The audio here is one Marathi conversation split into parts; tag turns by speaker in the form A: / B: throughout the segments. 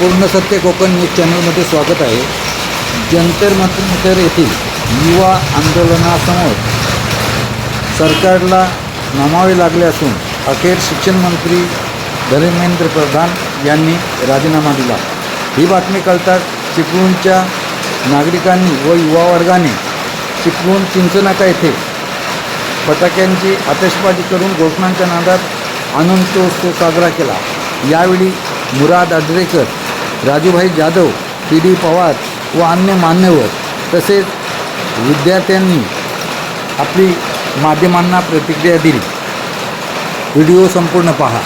A: पूर्ण सत्य कोकण न्यूज चॅनलमध्ये स्वागत आहे। जंतर मंतर येथील युवा आंदोलनासमोर सरकारला नमावे लागले असून अखेर शिक्षण मंत्री धर्मेंद्र प्रधान यांनी राजीनामा दिला। ही बातमी कळताच चिपळूणच्या नागरिकांनी व युवा वर्गाने चिपळूण चिंचनाका येथे फटाक्यांची आतिषबाजी करून घोषणांच्या नादात आनंदोत्सव साजरा केला। यावेळी मुराद अडरेकर, राजूभाई जाधव, पी.डी. पवार व अन्य मान्यवर तसेच विद्यार्थ्यांनी आपली माध्यमांना प्रतिक्रिया दिली। व्हिडिओ संपूर्ण पहा।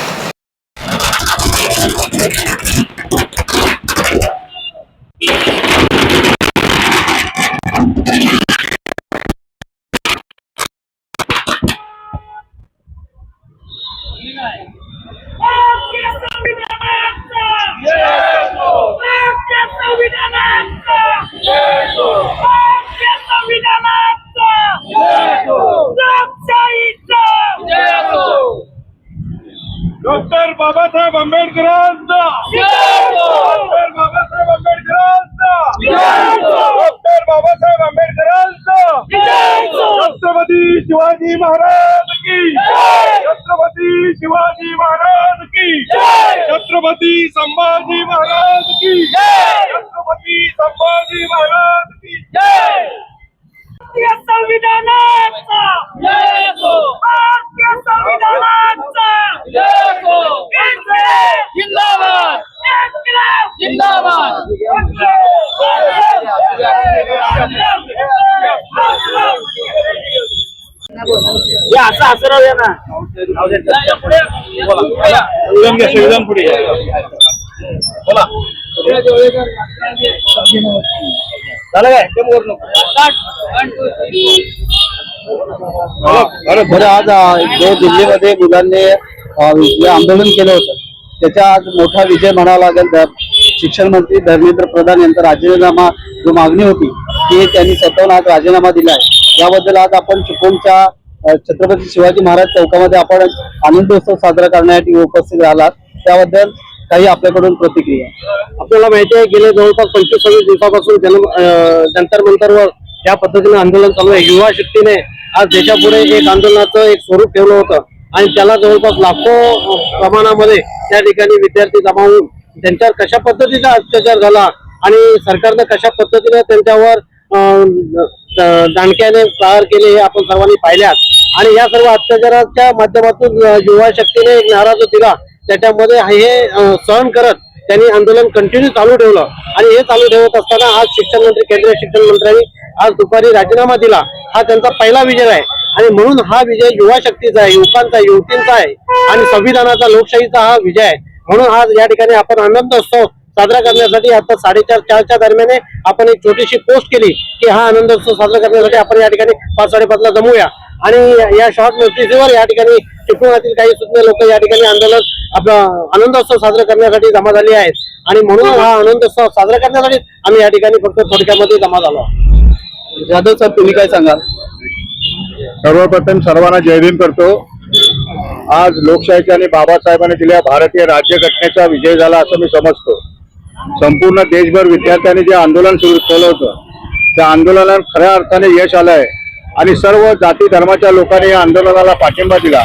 B: डॉक्टर बाबासाहेब आंबेडकरांचा डॉक्टर बाबासाहेब आंबेडकरांचा डॉक्टर बाबासाहेब आंबेडकरांचा छत्रपती शिवाजी महाराज की छत्रपती शिवाजी महाराज की छत्रपती संभाजी महाराज की छत्रपती संभाजी महाराज की
C: संविधानाचा भारतीय संविधानाचा जिंदाबाद जिंदाबाद
D: या असं राहूया ना
B: संविधान पुढे बोला
D: झालं काय बरं आज जो दिल्लीमध्ये मुलांनी जे आंदोलन केलं होतं त्याचा आज मोठा विजय म्हणावा लागेल। तर शिक्षण मंत्री धर्मेंद्र प्रधान यांचा राजीनामा जो मागणी होती ती त्यांनी स्वतःहून आज राजीनामा दिला आहे। याबद्दल आज आपण चिपळूणच्या छत्रपती शिवाजी महाराज चौकामध्ये आपण आनंदोत्सव साजरा करण्यासाठी उपस्थित राहिलात, त्याबद्दल काही आपल्याकडून प्रतिक्रिया। आपल्याला माहिती आहे गेले जवळपास 25-26 दिवसापासून जंतर मंतरवर ज्या पद्धतीने आंदोलन चालू आहे, युवा शक्तीने आज देशापुढे एक आंदोलनाचं एक स्वरूप ठेवलं होतं आणि त्याला जवळपास लाखो प्रमाणामध्ये त्या ठिकाणी विद्यार्थी जमा होऊन त्यांच्यावर कशा पद्धतीचा अत्याचार झाला आणि सरकारनं कशा पद्धतीने त्यांच्यावर दांडक्याने प्रहार केले हे आपण सर्वांनी पाहिल्यात। आणि या सर्व अत्याचाराच्या माध्यमातून युवा शक्तीने एक नारा जो दिला त्याच्यामध्ये हे सहन करत त्यांनी आंदोलन कंटिन्यू चालू ठेवलं आणि हे चालू ठेवत असताना आज शिक्षण मंत्री केंद्रीय शिक्षण मंत्र्यांनी आज दुपारी राजीनामा दिला। हा त्यांचा पहिला विजय आहे आणि म्हणून हा विजय युवा शक्तीचा आहे, युवकांचा, युवतींचा आहे आणि संविधानाचा, लोकशाहीचा हा विजय आहे। म्हणून आज या ठिकाणी आपण आनंदोत्सव साजरा करण्यासाठी आता 4:30-4च्या दरम्यान आपण एक छोटीशी पोस्ट केली की हा आनंदोत्सव साजरा करण्यासाठी आपण या ठिकाणी 5-5:30ला जमूया आणि या शॉर्ट नोटीसवर या ठिकाणी चिपळूणातील काही सुज्ञ लोक या ठिकाणी आपला आनंदोत्सव साजरा करण्यासाठी जमा झाले आहेत आणि म्हणून हा आनंदोत्सव साजरा करण्यासाठी आम्ही या ठिकाणी फक्त थोडक्यामध्ये जमा झालो। जाधव साहेब, तुम्ही काय सांगाल?
B: सर्वप्रथम सर्वांना जय भीम करतो। आज लोकशाहीच्या आणि बाबासाहेबांनी दिलेल्या भारतीय राज्यघटनेचा विजय झाला असं मी समजतो। संपूर्ण देशभर विद्यार्थ्यांनी जे आंदोलन सुरू केलं होतं त्या आंदोलनात खऱ्या अर्थाने यश आलंय आणि सर्व जाती धर्माच्या लोकांनी या आंदोलनाला पाठिंबा दिला।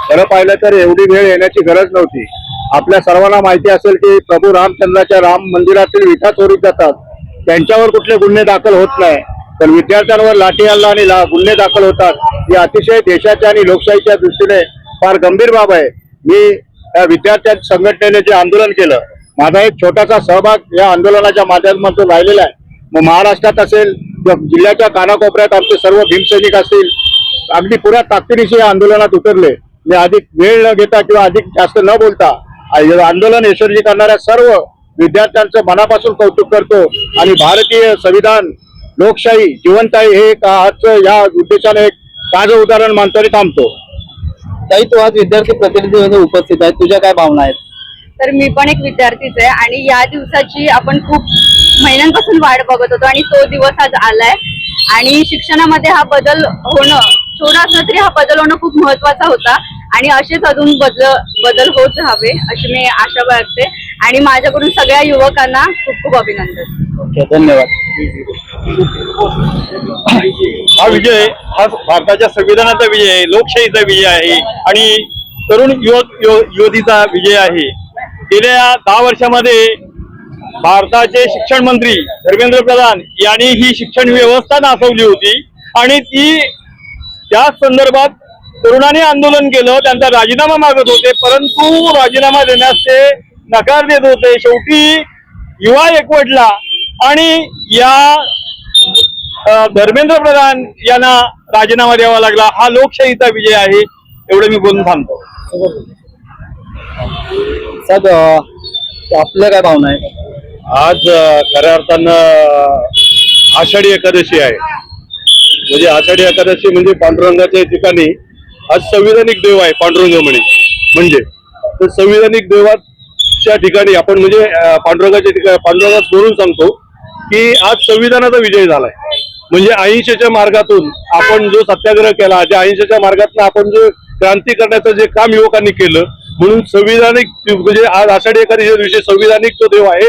B: खरं पाहिलं तर एवढी वेळ येण्याची गरज नव्हती। आपल्या सर्वांना माहिती असेल की प्रभू रामचंद्राच्या राम मंदिरातील विटा चोरीत जातात, त्यांच्यावर कुठले गुन्हे दाखल होत नाही, तर विद्यार्थ्यांवर लाठी हल्ला आणि गुन्हे दाखल होतात। ही अतिशय देशाच्या आणि लोकशाहीच्या दृष्टीने फार गंभीर बाब आहे। मी या विद्यार्थ्या संघटनेने जे आंदोलन केलं, माझा एक छोटासा सहभाग या आंदोलनाच्या माध्यमातून राहिलेला आहे। मग महाराष्ट्रात असेल किंवा जिल्ह्याच्या कानाकोपऱ्यात आमचे सर्व भीमसैनिक असतील अगदी पुऱ्या ताकदीनिशी या आंदोलनात उतरले। मी अधिक वेळ न घेता किंवा अधिक जास्त न बोलता आंदोलन यशस्वी करणाऱ्या सर्व विद्यार्थ्यांचं मनापासून कौतुक करतो आणि भारतीय संविधान, लोकशाही जिवंत आहे हे आजचं या उद्देशाने एक ताजं उदाहरण मानतो आणि थांबतो।
D: ताई, तू आज विद्यार्थी प्रतिनिधी म्हणून उपस्थित आहे, तुझ्या काय भावना आहेत?
E: तर मी पण एक विद्यार्थीच आहे आणि या दिवसाची आपण खूप महिन्यांपासून वाट बघत होतो आणि तो दिवस आज आलाय आणि शिक्षणामध्ये हा बदल होणं थोडा असला तरी हा बदल होणं खूप महत्त्वाचा होता आणि असेच अजून बदल होत राहावे अशी मी आशा बाळगते। आणि माझ्याकडून सगळ्या युवकांना खूप खूप अभिनंदन.
D: ओके, धन्यवाद.
F: हा विजय हा भारताच्या संविधानाचा विजय आहे, लोकशाहीचा विजय आहे आणि तरुण युवतीचा विजय आहे. गेल्या 10 वर्षामध्ये भारताचे शिक्षण मंत्री धर्मेंद्र प्रधान यांनी ही शिक्षण व्यवस्था नासवली होती आणि त्या संदर्भात तरुणांनी आंदोलन केलं, त्यांचा राजीनामा मागत होते, परंतु राजीनामा देण्यास ते नकार देत होते. शेवटी युवा एकवटला आणि या धर्मेंद्र प्रधान यांना राजीनामा द्यावा लागला. हा लोकशाहीचा विजय आहे. एवढं मी बोलून थांबतो.
D: साहेब, आपल्या काय भावना आहे?
B: आज खऱ्या अर्थानं आषाढी एकादशी आहे. म्हणजे आषाढी एकादशी म्हणजे पांडुरंगाच्या ठिकाणी आज संविधानिक देव आहे पांडुरंग म्हणजे तर संविधानिक देवाच्या ठिकाणी आपण म्हणजे पांडुरंगाच्या ठिकाणी पांडुरंगास बोलून सांगतो की आज संविधानाचा विजय झालाय. म्हणजे अहिंसेच्या मार्गातून आपण जो सत्याग्रह केला, ज्या अहिंसेच्या मार्गातून आपण जो क्रांती करण्याचं जे काम युवकांनी केलं, म्हणून संविधानिक म्हणजे आज आषाढी एकादशी दिवशी संविधानिक जो देव आहे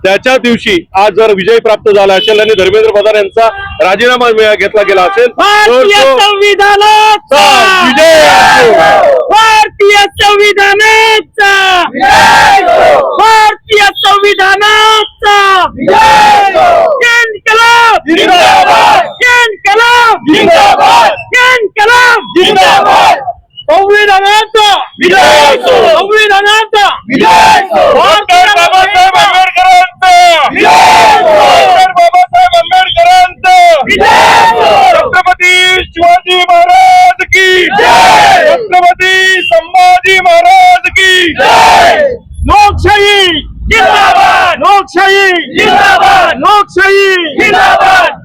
B: त्याच्या दिवशी आज जर विजय प्राप्त झाला असेल आणि धर्मेंद्र प्रधान यांचा राजीनामा घेतला गेला असेल
C: भारतीय संविधानाचा
B: विजय
C: भारतीय संविधानाचा भारतीय संविधानाचा इन्कलाब जिंदाबाद इन्कलाब जिंदाबाद इन्कलाब जिंदाबाद संविधानाचा विजय संविधानाचा विजय डॉक्टर बाबासाहेब आंबेडकरांचा विजय डॉक्टर बाबासाहेब आंबेडकरांचा विजय छत्रपती शिवाजी महाराज की जय छत्रपती संभाजी महाराज की जय लोकशाही जिंदाबाद लोकशाही जिंदाबाद लोकशाही जिंदाबाद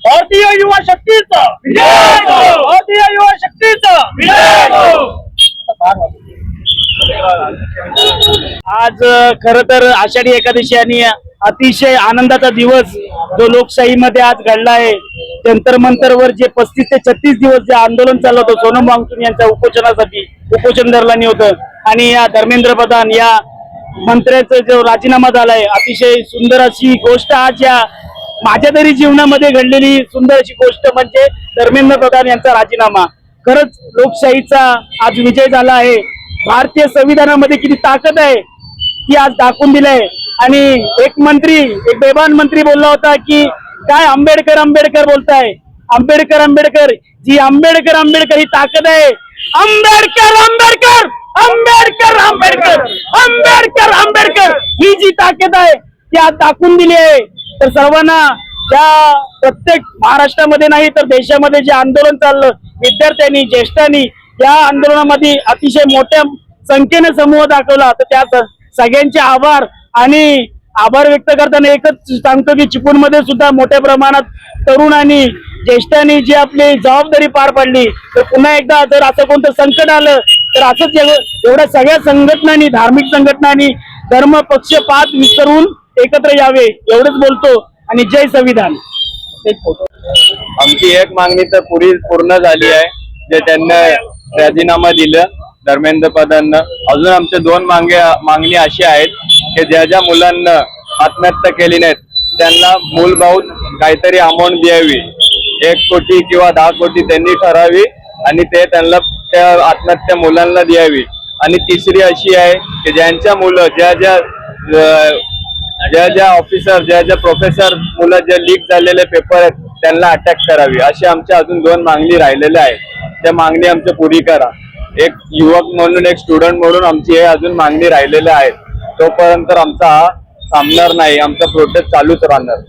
C: भारतीय युवा शक्तीचा विजय भारतीय युवा शक्तीचा विजय.
D: आज खर तर आषाढी एकादशी आणि अतिशय आनंदाचा दिवस जो लोकशाहीमध्ये आज घडला आहे. जंतर मंतरवर जे 35 ते 36 दिवस जे आंदोलन चाललं होतं सोनम वांगचुक यांच्या उपोषणासाठी उपोषण धरल्याने होतं आणि या धर्मेंद्र प्रधान या मंत्र्याचा जो राजीनामा झालाय, अतिशय सुंदर अशी गोष्ट आज या माझ्या तरी जीवनामध्ये घडलेली सुंदर अशी गोष्ट म्हणजे धर्मेंद्र प्रधान यांचा राजीनामा. खरंच लोकशाहीचा आज विजय झाला आहे. भारतीय संविधानामध्ये किती ताकद आहे ती आज दाखवून दिलंय. आणि एक बेबान मंत्री बोलला होता की काय आंबेडकर आंबेडकर बोलताय, आंबेडकर आंबेडकर, जी आंबेडकर आंबेडकर ही ताकद आहे. आंबेडकर आंबेडकर आंबेडकर आंबेडकर आंबेडकर आंबेडकर ही जी ताकद आहे ती आज दाखवून दिली आहे. तर सर्वांना त्या प्रत्येक महाराष्ट्रामध्ये नाही तर देशामध्ये जे आंदोलन चाललं विद्यार्थ्यांनी ज्येष्ठांनी या आंदोलनामध्ये अतिशय मोठ्या संख्येने समूह दाखवला. तर त्या सगळ्यांचे आभार आणि आभार व्यक्त करताना एकच सांगतो की चिपळूणमध्ये सुद्धा मोठ्या प्रमाणात तरुणांनी ज्येष्ठांनी जी आपली जबाबदारी पार पाडली. तर पुन्हा एकदा जर असं कोणतं संकट आलं तर असंच एवढ्या सगळ्या संघटनांनी धार्मिक संघटनांनी धर्म पक्ष पात विसरून एकत्र यावे एवढंच बोलतो आणि जय संविधान.
F: आमची एक मागणी तर पूर्ण झाली आहे, जे त्यांना राजीनामा दिलं धर्मेंद्र प्रधाननं. अजून आमच्या 2 मागणी अशी आहेत की ज्या ज्या मुलांना आत्महत्या केली नाहीत त्यांना मूलभूत काहीतरी अमाऊंट द्यावी. 1 कोटी किंवा 10 कोटी त्यांनी ठरावी आणि ते त्यांना त्या आत्महत्या मुलांना द्यावी. आणि तिसरी अशी आहे की ज्यांच्या मुलं ज्या ऑफिसर ज्या प्रोफेसर मुलं जे लीक झालेले पेपर आहेत त्यांना अटॅक करावी. अशी आमच्या अजून 2 मागणी राहिलेल्या आहेत. त्या मागणी आमच्या पुरी करा. एक युवक म्हणून एक स्टुडंट म्हणून आमची हे अजून मागणी राहिलेल्या आहेत. तोपर्यंत आमचा हा थांबणार नाही, आमचा प्रोटेस्ट चालूच राहणार.